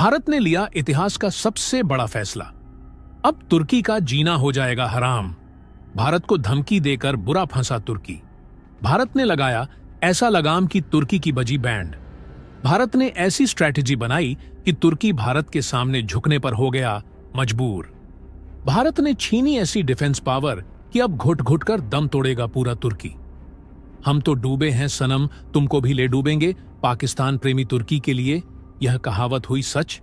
भारत ने लिया इतिहास का सबसे बड़ा फैसला। अब तुर्की का जीना हो जाएगा हराम। भारत को धमकी देकर बुरा फंसा तुर्की। भारत ने लगाया ऐसा लगाम कि तुर्की की बजी बैंड। भारत ने ऐसी स्ट्रैटेजी बनाई कि तुर्की भारत के सामने झुकने पर हो गया मजबूर। भारत ने छीनी ऐसी डिफेंस पावर कि अब घुट घुट कर दम तोड़ेगा पूरा तुर्की। हम तो डूबे हैं सनम, तुमको भी ले डूबेंगे, पाकिस्तान प्रेमी तुर्की के लिए यह कहावत हुई सच।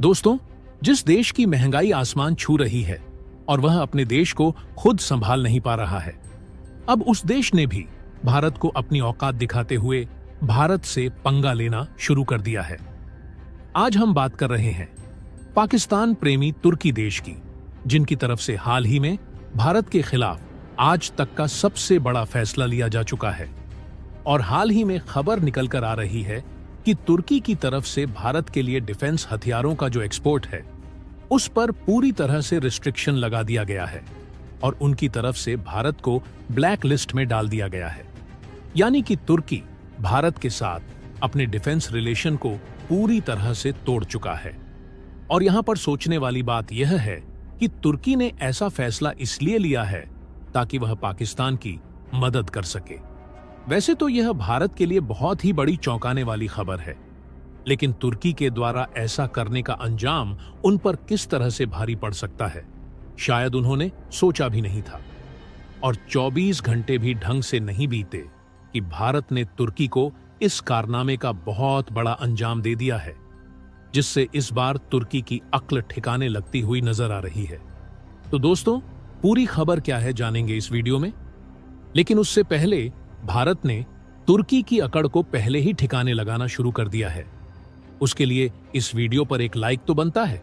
दोस्तों, जिस देश की महंगाई आसमान छू रही है और वह अपने देश को खुद संभाल नहीं पा रहा है, अब उस देश ने भी भारत को अपनी औकात दिखाते हुए भारत से पंगा लेना शुरू कर दिया है। आज हम बात कर रहे हैं पाकिस्तान प्रेमी तुर्की देश की, जिनकी तरफ से हाल ही में भारत के खिलाफ आज तक का सबसे बड़ा फैसला लिया जा चुका है। और हाल ही में खबर निकलकर आ रही है कि तुर्की की तरफ से भारत के लिए डिफेंस हथियारों का जो एक्सपोर्ट है, उस पर पूरी तरह से रिस्ट्रिक्शन लगा दिया गया है और उनकी तरफ से भारत को ब्लैक लिस्ट में डाल दिया गया है। यानी कि तुर्की भारत के साथ अपने डिफेंस रिलेशन को पूरी तरह से तोड़ चुका है। और यहां पर सोचने वाली बात यह है कि तुर्की ने ऐसा फैसला इसलिए लिया है ताकि वह पाकिस्तान की मदद कर सके। वैसे तो यह भारत के लिए बहुत ही बड़ी चौंकाने वाली खबर है, लेकिन तुर्की के द्वारा ऐसा करने का अंजाम उन पर किस तरह से भारी पड़ सकता है, शायद उन्होंने सोचा भी नहीं था। और 24 घंटे भी ढंग से नहीं बीते कि भारत ने तुर्की को इस कारनामे का बहुत बड़ा अंजाम दे दिया है, जिससे इस बार तुर्की की अक्ल ठिकाने लगती हुई नजर आ रही है। तो दोस्तों, पूरी खबर क्या है जानेंगे इस वीडियो में। लेकिन उससे पहले भारत ने तुर्की की अकड़ को पहले ही ठिकाने लगाना शुरू कर दिया है। उसके लिए इस वीडियो पर एक लाइक तो बनता है।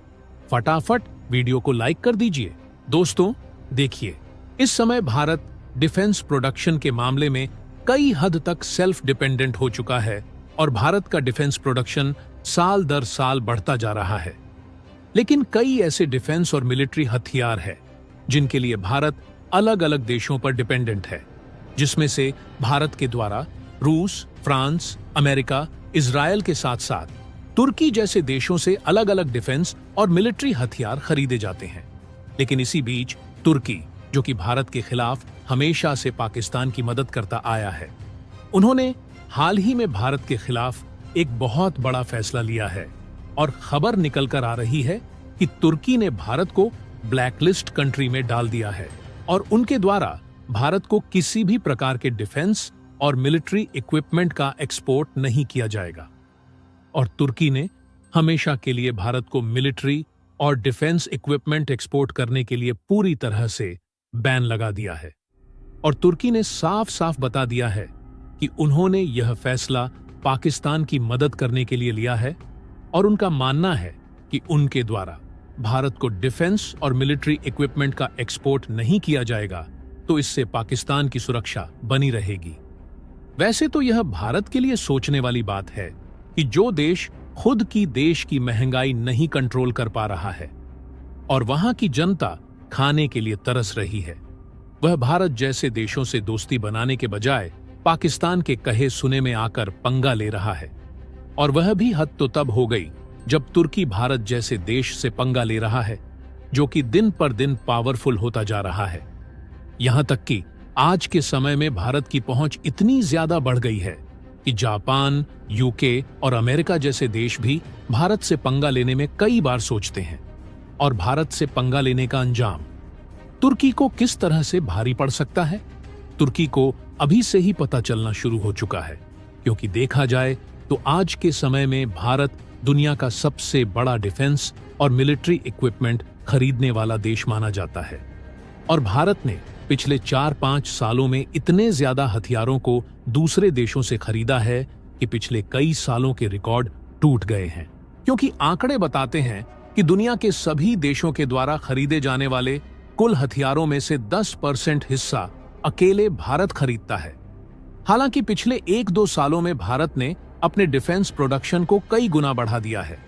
फटाफट वीडियो को लाइक कर दीजिए। दोस्तों देखिए, इस समय भारत डिफेंस प्रोडक्शन के मामले में कई हद तक सेल्फ डिपेंडेंट हो चुका है और भारत का डिफेंस प्रोडक्शन साल दर साल बढ़ता जा रहा है। लेकिन कई ऐसे डिफेंस और मिलिट्री हथियार हैं जिनके लिए भारत अलग अलग देशों पर डिपेंडेंट है, जिसमें से भारत के द्वारा रूस, फ्रांस, अमेरिका, इजरायल के साथ साथ तुर्की जैसे देशों से अलग अलग डिफेंस और मिलिट्री हथियार खरीदे जाते हैं। लेकिन इसी बीच तुर्की, जो कि भारत के खिलाफ हमेशा से पाकिस्तान की मदद करता आया है, उन्होंने हाल ही में भारत के खिलाफ एक बहुत बड़ा फैसला लिया है और खबर निकलकर आ रही है कि तुर्की ने भारत को ब्लैकलिस्ट कंट्री में डाल दिया है और उनके द्वारा भारत को किसी भी प्रकार के डिफेंस और मिलिट्री इक्विपमेंट का एक्सपोर्ट नहीं किया जाएगा। और तुर्की ने हमेशा के लिए भारत को मिलिट्री और डिफेंस इक्विपमेंट एक्सपोर्ट करने के लिए पूरी तरह से बैन लगा दिया है। और तुर्की ने साफ साफ बता दिया है कि उन्होंने यह फैसला पाकिस्तान की मदद करने के लिए लिया है और उनका मानना है कि उनके द्वारा भारत को डिफेंस और मिलिट्री इक्विपमेंट का एक्सपोर्ट नहीं किया जाएगा तो इससे पाकिस्तान की सुरक्षा बनी रहेगी। वैसे तो यह भारत के लिए सोचने वाली बात है कि जो देश खुद की देश की महंगाई नहीं कंट्रोल कर पा रहा है और वहां की जनता खाने के लिए तरस रही है, वह भारत जैसे देशों से दोस्ती बनाने के बजाय पाकिस्तान के कहे सुने में आकर पंगा ले रहा है। और वह भी हद तो तब हो गई जब तुर्की भारत जैसे देश से पंगा ले रहा है जो कि दिन पर दिन पावरफुल होता जा रहा है। यहां तक कि आज के समय में भारत की पहुंच इतनी ज्यादा बढ़ गई है कि जापान, यूके और अमेरिका जैसे देश भी भारत से पंगा लेने में कई बार सोचते हैं। और भारत से पंगा लेने का अंजाम तुर्की को किस तरह से भारी पड़ सकता है, तुर्की को अभी से ही पता चलना शुरू हो चुका है। क्योंकि देखा जाए तो आज के समय में भारत दुनिया का सबसे बड़ा डिफेंस और मिलिट्री इक्विपमेंट खरीदने वाला देश माना जाता है। और भारत ने पिछले 4-5 सालों में इतने ज्यादा हथियारों को दूसरे देशों से खरीदा है कि पिछले कई सालों के रिकॉर्ड टूट गए हैं। क्योंकि आंकड़े बताते हैं कि दुनिया के सभी देशों के द्वारा खरीदे जाने वाले कुल हथियारों में से 10% हिस्सा अकेले भारत खरीदता है। हालांकि पिछले 1-2 सालों में भारत ने अपने डिफेंस प्रोडक्शन को कई गुना बढ़ा दिया है,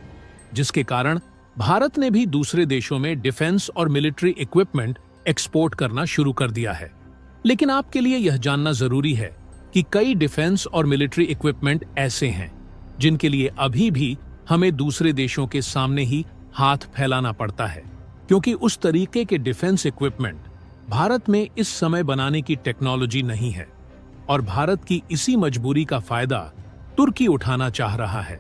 जिसके कारण भारत ने भी दूसरे देशों में डिफेंस और मिलिट्री इक्विपमेंट एक्सपोर्ट करना शुरू कर दिया है। लेकिन आपके लिए यह जानना जरूरी है कि कई डिफेंस और मिलिट्री इक्विपमेंट ऐसे हैं जिनके लिए अभी भी हमें दूसरे देशों के सामने ही हाथ फैलाना पड़ता है, क्योंकि उस तरीके के डिफेंस इक्विपमेंट भारत में इस समय बनाने की टेक्नोलॉजी नहीं है। और भारत की इसी मजबूरी का फायदा तुर्की उठाना चाह रहा है,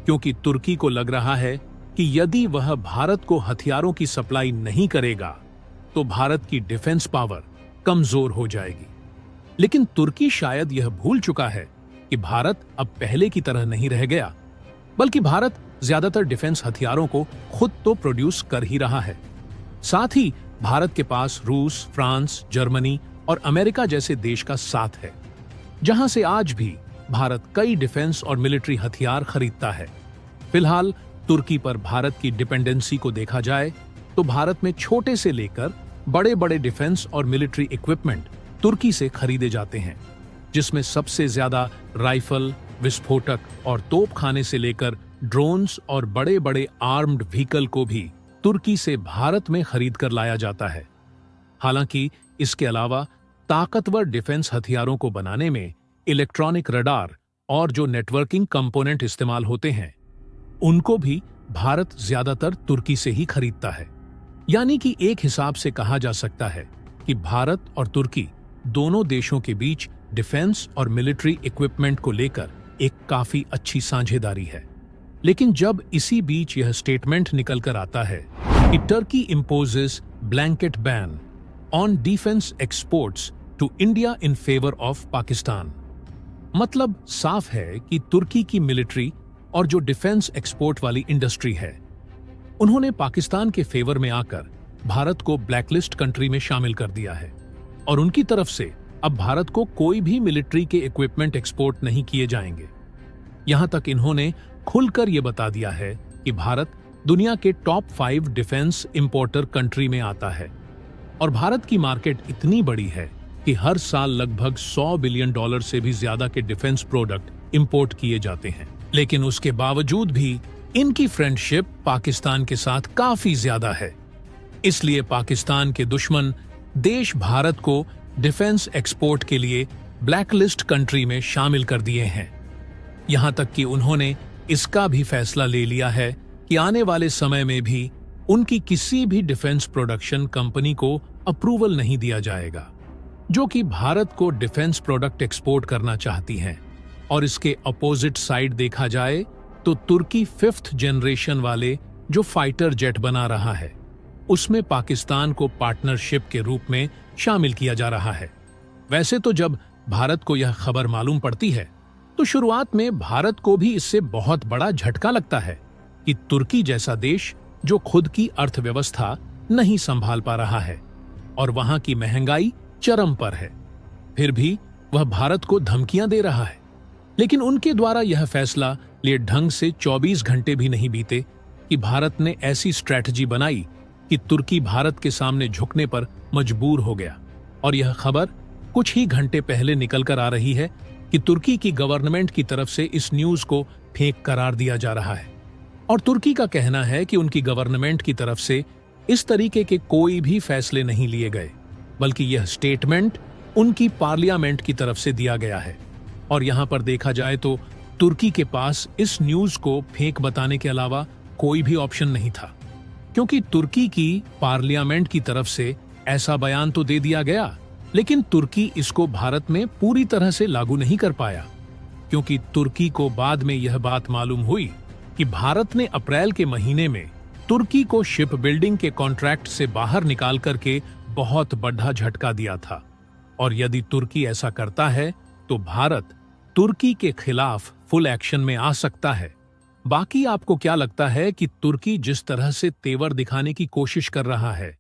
क्योंकि तुर्की को लग रहा है कि यदि वह भारत को हथियारों की सप्लाई नहीं करेगा तो भारत की डिफेंस पावर कमजोर हो जाएगी। लेकिन तुर्की शायद यह भूल चुका है कि भारत अब पहले की तरह नहीं रह गया, बल्कि भारत ज्यादातर डिफेंस हथियारों को खुद तो प्रोड्यूस कर ही रहा है। साथ ही भारत के पास रूस, फ्रांस, जर्मनी और अमेरिका जैसे देश का साथ है, जहां से आज भी भारत कई डिफेंस और मिलिट्री हथियार खरीदता है। फिलहाल तुर्की पर भारत की डिपेंडेंसी को देखा जाए तो भारत में छोटे से लेकर बड़े बड़े डिफेंस और मिलिट्री इक्विपमेंट तुर्की से खरीदे जाते हैं, जिसमें सबसे ज्यादा राइफल, विस्फोटक और तोपखाने से लेकर ड्रोन्स और बड़े बड़े आर्म्ड व्हीकल को भी तुर्की से भारत में खरीद कर लाया जाता है। हालांकि इसके अलावा ताकतवर डिफेंस हथियारों को बनाने में इलेक्ट्रॉनिक रडार और जो नेटवर्किंग कंपोनेंट इस्तेमाल होते हैं, उनको भी भारत ज्यादातर तुर्की से ही खरीदता है। यानी कि एक हिसाब से कहा जा सकता है कि भारत और तुर्की दोनों देशों के बीच डिफेंस और मिलिट्री इक्विपमेंट को लेकर एक काफी अच्छी साझेदारी है। लेकिन जब इसी बीच यह स्टेटमेंट निकलकर आता है कि Turkey imposes blanket ban on defence exports to India in favour of Pakistan, मतलब साफ है कि तुर्की की मिलिट्री और जो डिफेंस एक्सपोर्ट वाली इंडस्ट्री है, उन्होंने पाकिस्तान के फेवर में आकर भारत को ब्लैकलिस्ट कंट्री में शामिल कर दिया है और उनकी तरफ से अब भारत को कोई भी मिलिट्री के इक्विपमेंट एक्सपोर्ट नहीं किए जाएंगे। यहां तक इन्होंने खुलकर यह बता दिया है कि भारत दुनिया के टॉप 5 डिफेंस इंपोर्टर कंट्री में आता है और भारत की मार्केट इतनी बड़ी है कि हर साल लगभग $100 बिलियन से भी ज्यादा के डिफेंस प्रोडक्ट इंपोर्ट किए जाते हैं। लेकिन उसके बावजूद भी इनकी फ्रेंडशिप पाकिस्तान के साथ काफी ज्यादा है। इसलिए पाकिस्तान के दुश्मन देश भारत को डिफेंस एक्सपोर्ट के लिए ब्लैकलिस्ट कंट्री में शामिल कर दिए हैं। यहां तक कि उन्होंने इसका भी फैसला ले लिया है कि आने वाले समय में भी उनकी किसी भी डिफेंस प्रोडक्शन कंपनी को अप्रूवल नहीं दिया जाएगा जो कि भारत को डिफेंस प्रोडक्ट एक्सपोर्ट करना चाहती हैं। और इसके अपोजिट साइड देखा जाए तो तुर्की 5th जनरेशन वाले जो फाइटर जेट बना रहा है, उसमें पाकिस्तान को पार्टनरशिप के रूप में शामिल किया जा रहा है। वैसे तो जब भारत को यह खबर मालूम पड़ती है तो शुरुआत में भारत को भी इससे बहुत बड़ा झटका लगता है कि तुर्की जैसा देश जो खुद की अर्थव्यवस्था नहीं संभाल पा रहा है और वहां की महंगाई चरम पर है, फिर भी वह भारत को धमकियां दे रहा है। लेकिन उनके द्वारा यह फैसला लिए ढंग से 24 घंटे भी नहीं बीते कि भारत ने ऐसी स्ट्रैटेजी बनाई कि तुर्की भारत के सामने झुकने पर मजबूर हो गया। और यह खबर कुछ ही घंटे पहले निकलकर आ रही है कि तुर्की की गवर्नमेंट की तरफ से इस न्यूज को फेक करार दिया जा रहा है और तुर्की का कहना है कि उनकी गवर्नमेंट की तरफ से इस तरीके के कोई भी फैसले नहीं लिए गए, बल्कि यह स्टेटमेंट उनकी पार्लियामेंट की तरफ से दिया गया है। और यहां पर देखा जाए तो तुर्की के पास इस न्यूज को फेक बताने के अलावा कोई भी ऑप्शन नहीं था, क्योंकि तुर्की की पार्लियामेंट की तरफ से ऐसा बयान तो दे दिया गया, लेकिन तुर्की इसको भारत में पूरी तरह से लागू नहीं कर पाया, क्योंकि तुर्की को बाद में यह बात मालूम हुई कि भारत ने अप्रैल के महीने में तुर्की को शिप बिल्डिंग के कॉन्ट्रैक्ट से बाहर निकाल करके बहुत बड़ा झटका दिया था। और यदि तुर्की ऐसा करता है तो भारत तुर्की के खिलाफ फुल एक्शन में आ सकता है। बाकी आपको क्या लगता है कि तुर्की जिस तरह से तेवर दिखाने की कोशिश कर रहा है,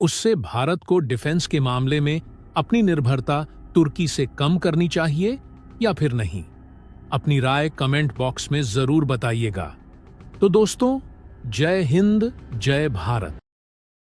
उससे भारत को डिफेंस के मामले में अपनी निर्भरता तुर्की से कम करनी चाहिए या फिर नहीं? अपनी राय कमेंट बॉक्स में जरूर बताइएगा। तो दोस्तों, जय हिंद, जय भारत।